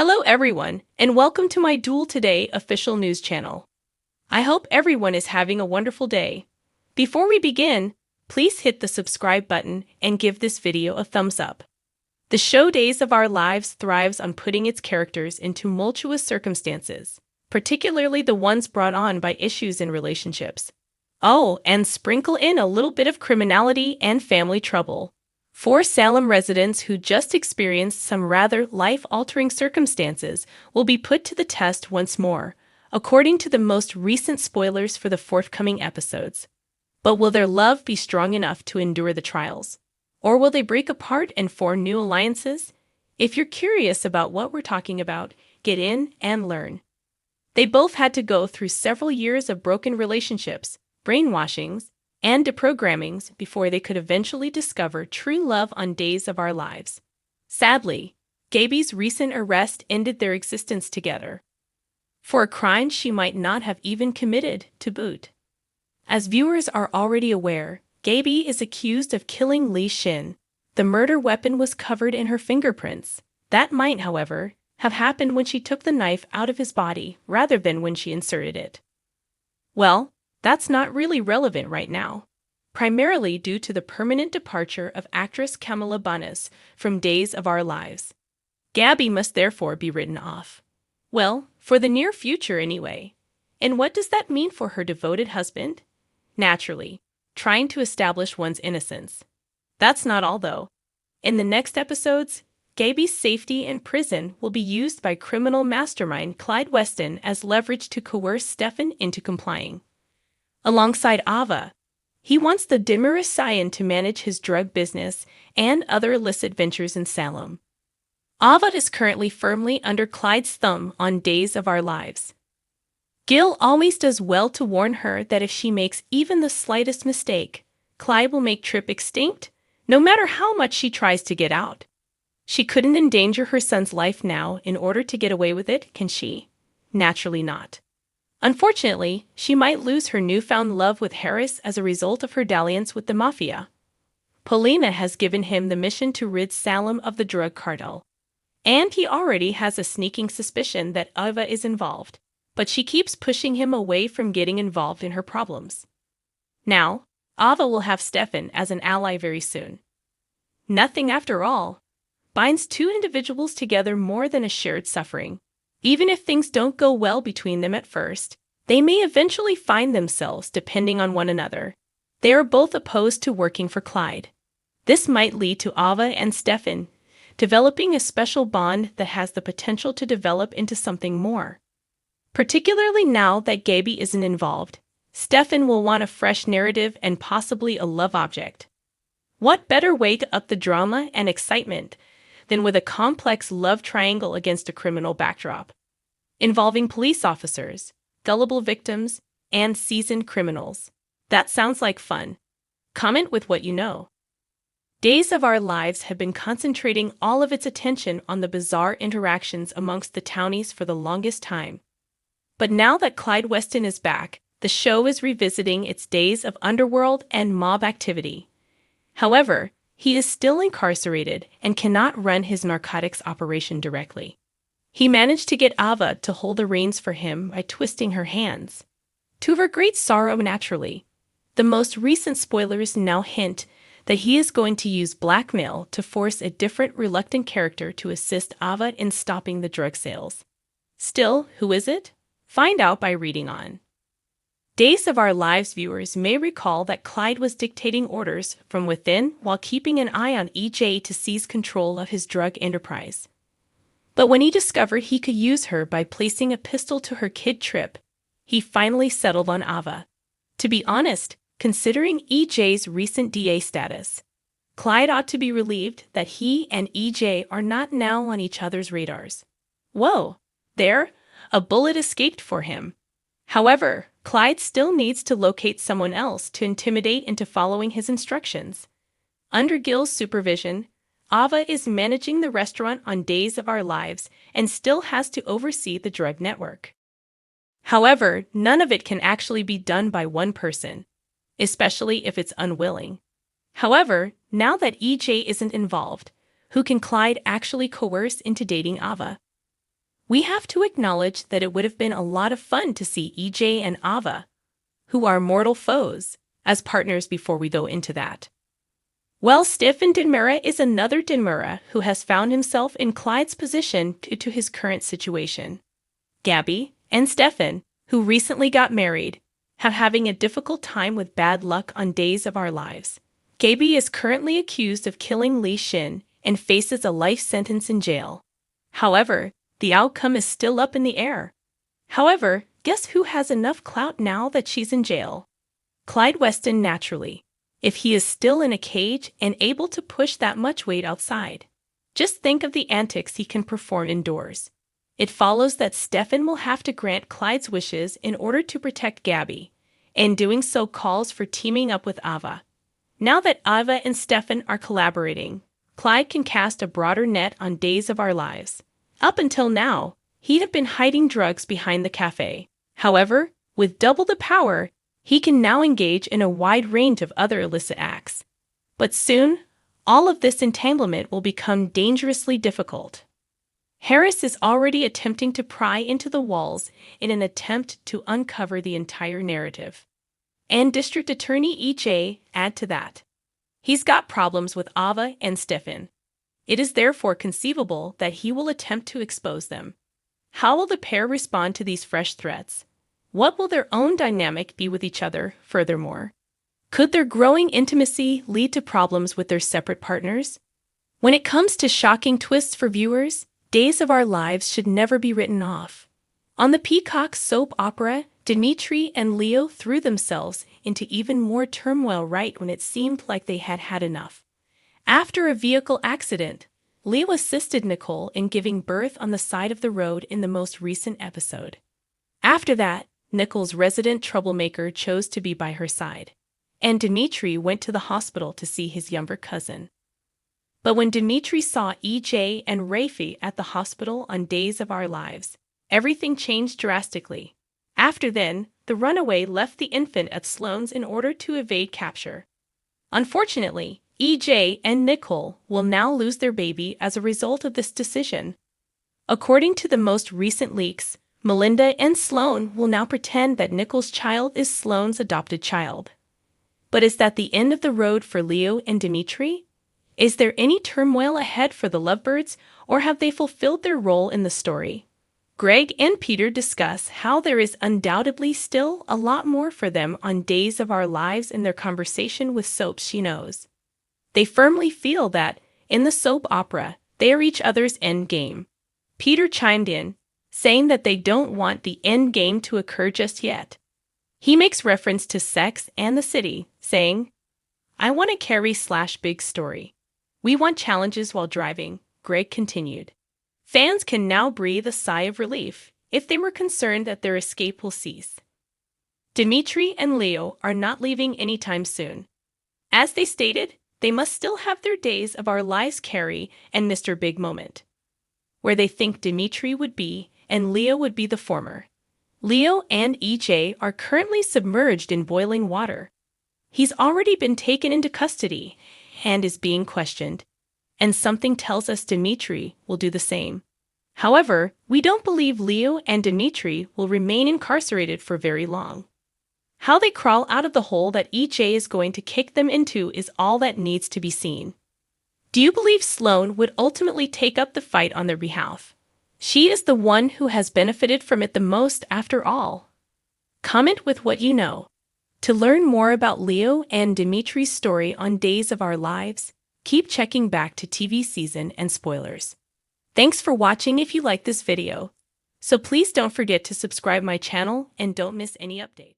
Hello everyone, and welcome to my Duel Today official news channel. I hope everyone is having a wonderful day. Before we begin, please hit the subscribe button and give this video a thumbs up. The show Days of Our Lives thrives on putting its characters in tumultuous circumstances, particularly the ones brought on by issues in relationships. Oh, and sprinkle in a little bit of criminality and family trouble. Four Salem residents who just experienced some rather life-altering circumstances will be put to the test once more, according to the most recent spoilers for the forthcoming episodes. But will their love be strong enough to endure the trials? Or will they break apart and form new alliances? If you're curious about what we're talking about, get in and learn. They both had to go through several years of broken relationships, brainwashings, and deprogrammings before they could eventually discover true love on Days of Our Lives. Sadly, Gaby's recent arrest ended their existence together, for a crime she might not have even committed to boot. As viewers are already aware, Gaby is accused of killing Li Xin. The murder weapon was covered in her fingerprints. That might, however, have happened when she took the knife out of his body rather than when she inserted it. Well, that's not really relevant right now, primarily due to the permanent departure of actress Camila Banus from Days of Our Lives. Gaby must therefore be written off. Well, for the near future anyway. And what does that mean for her devoted husband? Naturally, trying to establish one's innocence. That's not all though. In the next episodes, Gaby's safety in prison will be used by criminal mastermind Clyde Weston as leverage to coerce Stefan into complying. Alongside Ava, he wants the Dimmerus Scion to manage his drug business and other illicit ventures in Salem. Ava is currently firmly under Clyde's thumb on Days of Our Lives. Gil always does well to warn her that if she makes even the slightest mistake, Clyde will make Trip extinct, no matter how much she tries to get out. She couldn't endanger her son's life now in order to get away with it, can she? Naturally not. Unfortunately, she might lose her newfound love with Harris as a result of her dalliance with the Mafia. Polina has given him the mission to rid Salem of the drug cartel. And he already has a sneaking suspicion that Ava is involved, but she keeps pushing him away from getting involved in her problems. Now, Ava will have Stefan as an ally very soon. Nothing, after all, binds two individuals together more than a shared suffering. Even if things don't go well between them at first, they may eventually find themselves depending on one another. They are both opposed to working for Clyde. This might lead to Ava and Stefan developing a special bond that has the potential to develop into something more. Particularly now that Gaby isn't involved, Stefan will want a fresh narrative and possibly a love object. What better way to up the drama and excitement than with a complex love triangle against a criminal backdrop, involving police officers, gullible victims, and seasoned criminals? That sounds like fun. Comment with what you know. Days of Our Lives have been concentrating all of its attention on the bizarre interactions amongst the townies for the longest time. But now that Clyde Weston is back, the show is revisiting its days of underworld and mob activity. However, he is still incarcerated and cannot run his narcotics operation directly. He managed to get Ava to hold the reins for him by twisting her hands. To her great sorrow, naturally. The most recent spoilers now hint that he is going to use blackmail to force a different reluctant character to assist Ava in stopping the drug sales. Still, who is it? Find out by reading on. Days of Our Lives viewers may recall that Clyde was dictating orders from within while keeping an eye on EJ to seize control of his drug enterprise. But when he discovered he could use her by placing a pistol to her kid Trip, he finally settled on Ava. To be honest, considering EJ's recent DA status, Clyde ought to be relieved that he and EJ are not now on each other's radars. Whoa, there, a bullet escaped for him. However, Clyde still needs to locate someone else to intimidate into following his instructions. Under Gil's supervision, Ava is managing the restaurant on Days of Our Lives and still has to oversee the drug network. However, none of it can actually be done by one person, especially if it's unwilling. However, now that EJ isn't involved, who can Clyde actually coerce into dating Ava? we have to acknowledge that it would have been a lot of fun to see EJ and Ava, who are mortal foes, as partners before we go into that. Well, Stefan Dinmura is another Dinmura who has found himself in Clyde's position due to his current situation. Gabby and Stefan, who recently got married, have having a difficult time with bad luck on Days of Our Lives. Gabby is currently accused of killing Li Xin and faces a life sentence in jail. However, the outcome is still up in the air. However, guess who has enough clout now that she's in jail? Clyde Weston, naturally, if he is still in a cage and able to push that much weight outside. Just think of the antics he can perform indoors. It follows that Stefan will have to grant Clyde's wishes in order to protect Gabby, and doing so calls for teaming up with Ava. Now that Ava and Stefan are collaborating, Clyde can cast a broader net on Days of Our Lives. Up until now, he'd have been hiding drugs behind the cafe. However, with double the power, he can now engage in a wide range of other illicit acts. But soon, all of this entanglement will become dangerously difficult. Harris is already attempting to pry into the walls in an attempt to uncover the entire narrative. And District Attorney EJ add to that. He's got problems with Ava and Stefan. It is therefore conceivable that he will attempt to expose them. How will the pair respond to these fresh threats? What will their own dynamic be with each other, furthermore? Could their growing intimacy lead to problems with their separate partners? When it comes to shocking twists for viewers, Days of Our Lives should never be written off. On the Peacock soap opera, Dimitri and Leo threw themselves into even more turmoil right when it seemed like they had had enough. After a vehicle accident, Leo assisted Nicole in giving birth on the side of the road in the most recent episode. After that, Nicole's resident troublemaker chose to be by her side, and Dimitri went to the hospital to see his younger cousin. But when Dimitri saw EJ and Rafi at the hospital on Days of Our Lives, everything changed drastically. After then, the runaway left the infant at Sloan's in order to evade capture. Unfortunately, EJ and Nicole will now lose their baby as a result of this decision. According to the most recent leaks, Melinda and Sloan will now pretend that Nicole's child is Sloan's adopted child. But is that the end of the road for Leo and Dimitri? Is there any turmoil ahead for the lovebirds, or have they fulfilled their role in the story? Greg and Peter discuss how there is undoubtedly still a lot more for them on Days of Our Lives in their conversation with Soap She Knows. They firmly feel that, in the soap opera, they are each other's end game. Peter chimed in, saying that they don't want the end game to occur just yet. He makes reference to sex and the city, saying, "I want a Carrie/big story. We want challenges while driving," Greg continued. Fans can now breathe a sigh of relief if they were concerned that their escape will cease. Dimitri and Leo are not leaving anytime soon. As they stated, they must still have their Days of Our Lives Carrie and Mr. Big moment, where they think Dimitri would be and Leo would be the former. Leo and EJ are currently submerged in boiling water. He's already been taken into custody and is being questioned, and something tells us Dimitri will do the same. However, we don't believe Leo and Dimitri will remain incarcerated for very long. How they crawl out of the hole that EJ is going to kick them into is all that needs to be seen. Do you believe Sloan would ultimately take up the fight on their behalf? She is the one who has benefited from it the most after all. Comment with what you know. To learn more about Leo and Dimitri's story on Days of Our Lives, keep checking back to TV season and spoilers. Thanks for watching if you like this video. So please don't forget to subscribe my channel and don't miss any update.